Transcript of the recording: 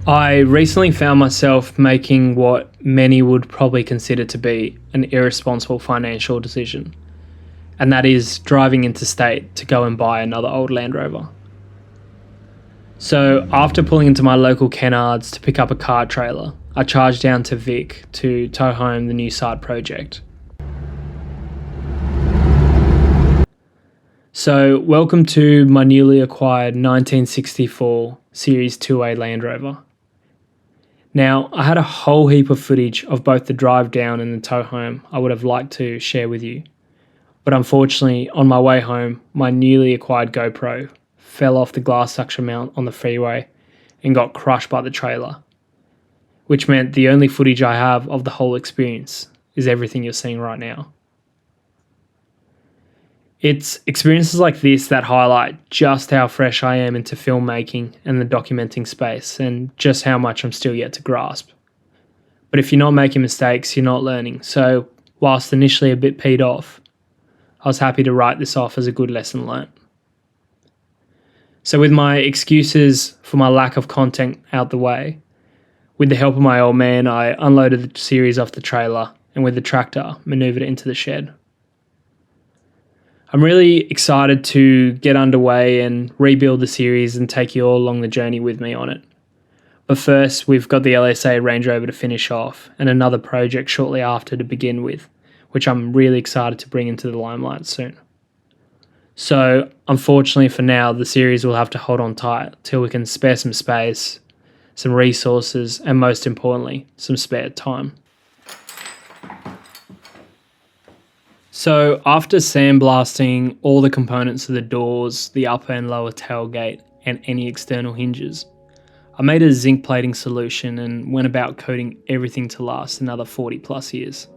I recently found myself making what many would probably consider to be an irresponsible financial decision, and that is driving interstate to go and buy another old Land Rover. So after pulling into my local Kennards to pick up a car trailer, I charged down to Vic to tow home the new side project. So welcome to my newly acquired 1964 Series 2A Land Rover. Now, I had a whole heap of footage of both the drive down and the tow home I would have liked to share with you. But unfortunately, on my way home, my newly acquired GoPro fell off the glass suction mount on the freeway and got crushed by the trailer, which meant the only footage I have of the whole experience is everything you're seeing right now. It's experiences like this that highlight just how fresh I am into filmmaking and the documenting space, and just how much I'm still yet to grasp. But if you're not making mistakes, you're not learning. So whilst initially a bit peed off, I was happy to write this off as a good lesson learnt. So with my excuses for my lack of content out the way, with the help of my old man, I unloaded the series off the trailer and with the tractor, manoeuvred it into the shed. I'm really excited to get underway and rebuild the series and take you all along the journey with me on it. But first, we've got the LSA Range Rover to finish off and another project shortly after to begin with, which I'm really excited to bring into the limelight soon. So, unfortunately for now, the series will have to hold on tight till we can spare some space, some resources, and most importantly, some spare time. So after sandblasting all the components of the doors, the upper and lower tailgate, and any external hinges, I made a zinc plating solution and went about coating everything to last another 40 plus years.